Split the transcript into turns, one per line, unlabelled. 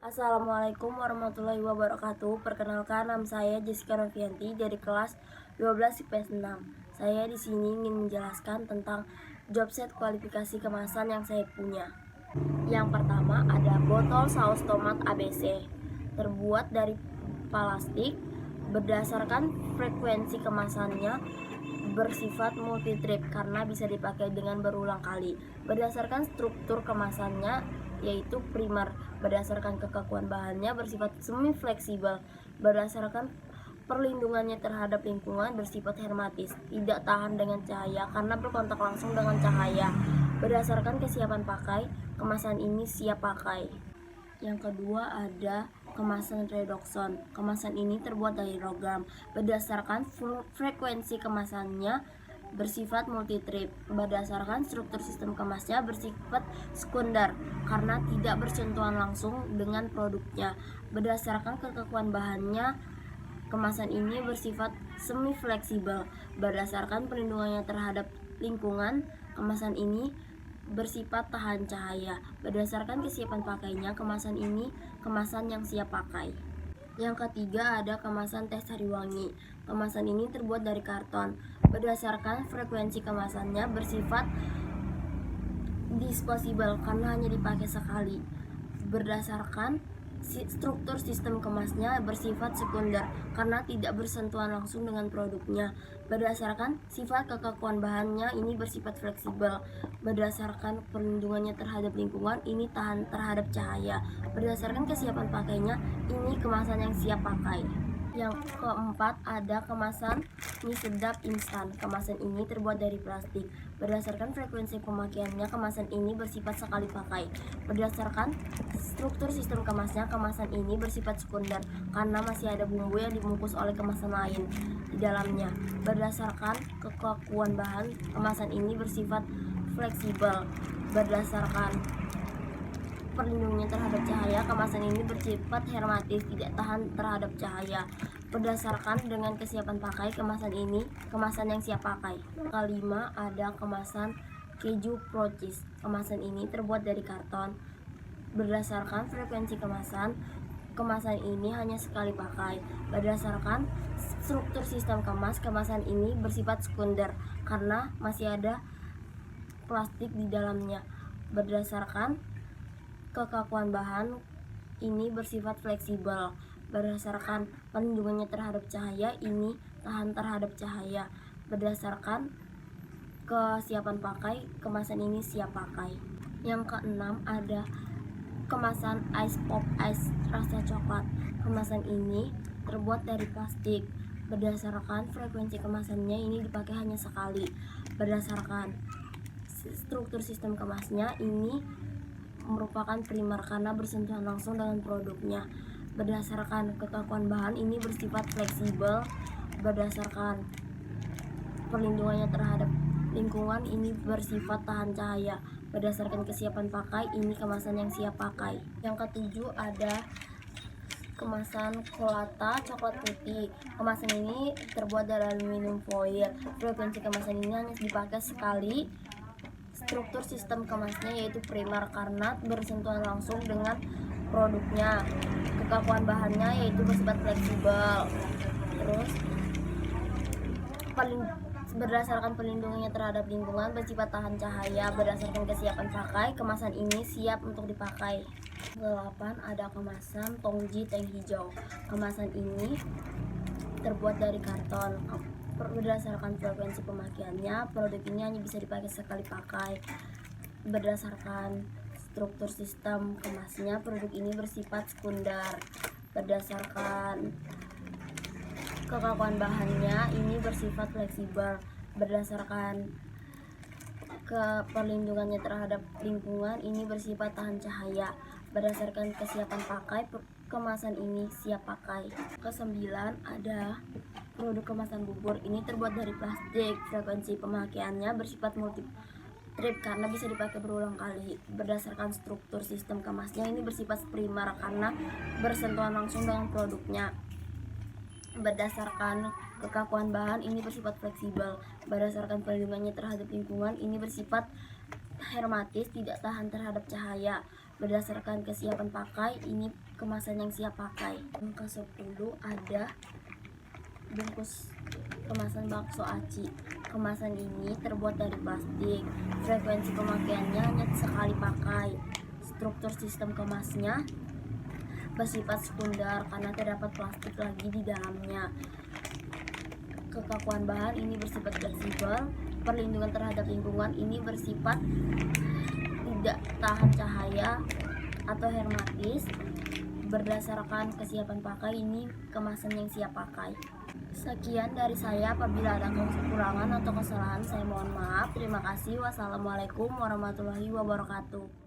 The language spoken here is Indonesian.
Assalamualaikum warahmatullahi wabarakatuh. Perkenalkan, nama saya Jessica Novianti dari kelas 12 IPS 6. Saya di sini ingin menjelaskan tentang job set kualifikasi kemasan yang saya punya. Yang pertama ada botol saus tomat ABC. Terbuat dari plastik, berdasarkan frekuensi kemasannya bersifat multi-trip karena bisa dipakai dengan berulang kali. Berdasarkan struktur kemasannya yaitu primer, berdasarkan kekakuan bahannya bersifat semi fleksibel, berdasarkan perlindungannya terhadap lingkungan bersifat hermetis, tidak tahan dengan cahaya karena berkontak langsung dengan cahaya. Berdasarkan kesiapan pakai, kemasan ini siap pakai. Yang kedua ada kemasan redoxon. Kemasan ini terbuat dari logam. Berdasarkan frekuensi kemasannya bersifat multi-trip. Berdasarkan struktur sistem kemasnya bersifat sekunder karena tidak bersentuhan langsung dengan produknya. Berdasarkan kekakuan bahannya, kemasan ini bersifat semi fleksibel. Berdasarkan perlindungannya terhadap lingkungan, kemasan ini bersifat tahan cahaya. Berdasarkan kesiapan pakainya, kemasan ini kemasan yang siap pakai. Yang ketiga ada kemasan teh sariwangi. Kemasan ini terbuat dari karton. Berdasarkan frekuensi kemasannya bersifat disposable karena hanya dipakai sekali. Berdasarkan struktur sistem kemasnya bersifat sekunder karena tidak bersentuhan langsung dengan produknya. Berdasarkan sifat kekakuan bahannya ini bersifat fleksibel. Berdasarkan perlindungannya terhadap lingkungan ini tahan terhadap cahaya. Berdasarkan kesiapan pakainya ini kemasan yang siap pakai. Yang keempat ada kemasan mie sedap instan. Kemasan ini terbuat dari plastik. Berdasarkan frekuensi pemakaiannya, kemasan ini bersifat sekali pakai. Berdasarkan struktur sistem kemasnya, kemasan ini bersifat sekunder karena masih ada bumbu yang dibungkus oleh kemasan lain di dalamnya. Berdasarkan kekakuan bahan, kemasan ini bersifat fleksibel. Berdasarkan perlindungannya terhadap cahaya, kemasan ini bersifat hermetis, tidak tahan terhadap cahaya. Berdasarkan dengan kesiapan pakai, kemasan ini kemasan yang siap pakai. Kelima ada kemasan keju pro cheese. Kemasan ini terbuat dari karton. Berdasarkan frekuensi kemasan, kemasan ini hanya sekali pakai. Berdasarkan struktur sistem kemas, kemasan ini bersifat sekunder karena masih ada plastik di dalamnya. Berdasarkan kekakuan bahan ini bersifat fleksibel. Berdasarkan perlindungannya terhadap cahaya ini tahan terhadap cahaya. Berdasarkan kesiapan pakai, kemasan ini siap pakai. Yang keenam ada kemasan ice pop ice rasa coklat. Kemasan ini terbuat dari plastik. Berdasarkan frekuensi kemasannya ini dipakai hanya sekali. Berdasarkan struktur sistem kemasnya ini merupakan primer karena bersentuhan langsung dengan produknya. Berdasarkan kekakuan bahan ini bersifat fleksibel. Berdasarkan perlindungannya terhadap lingkungan ini bersifat tahan cahaya. Berdasarkan kesiapan pakai ini kemasan yang siap pakai. Yang ketujuh ada kemasan Colata coklat putih. Kemasan ini terbuat dari aluminium foil. Frekuensi kemasan ini hanya dipakai sekali. Struktur sistem kemasnya yaitu primer karena bersentuhan langsung dengan produknya. Kekakuan bahannya yaitu bersifat fleksibel. Terus berdasarkan perlindungannya terhadap lingkungan bersifat tahan cahaya. Berdasarkan kesiapan pakai, kemasan ini siap untuk dipakai. 8 ada kemasan Tongji teh hijau. Kemasan ini terbuat dari karton. Berdasarkan frekuensi pemakaiannya, produk ini hanya bisa dipakai sekali pakai. Berdasarkan struktur sistem kemasnya, produk ini bersifat sekunder. Berdasarkan kekakuan bahannya ini bersifat fleksibel. Berdasarkan perlindungannya terhadap lingkungan ini bersifat tahan cahaya. Berdasarkan kesiapan pakai, kemasan ini siap pakai. Kesembilan ada produk kemasan bubur. Ini terbuat dari plastik. Frekuensi pemakaiannya bersifat multi trip karena bisa dipakai berulang kali. Berdasarkan struktur sistem kemasnya ini bersifat primer karena bersentuhan langsung dengan produknya. Berdasarkan kekakuan bahan ini bersifat fleksibel. Berdasarkan perlindungannya terhadap lingkungan ini bersifat hermetis, tidak tahan terhadap cahaya. Berdasarkan kesiapan pakai, ini kemasan yang siap pakai. Angka 10 ada bungkus kemasan bakso aci. Kemasan ini terbuat dari plastik. Frekuensi pemakaiannya hanya sekali pakai. Struktur sistem kemasnya bersifat sekunder karena terdapat plastik lagi di dalamnya. Kekakuan bahan ini bersifat fleksibel. Perlindungan terhadap lingkungan ini bersifat tidak tahan cahaya atau hermetis. Berdasarkan kesiapan pakai, ini kemasan yang siap pakai. Sekian dari saya. Apabila ada kekurangan atau kesalahan, saya mohon maaf. Terima kasih. Wassalamualaikum warahmatullahi wabarakatuh.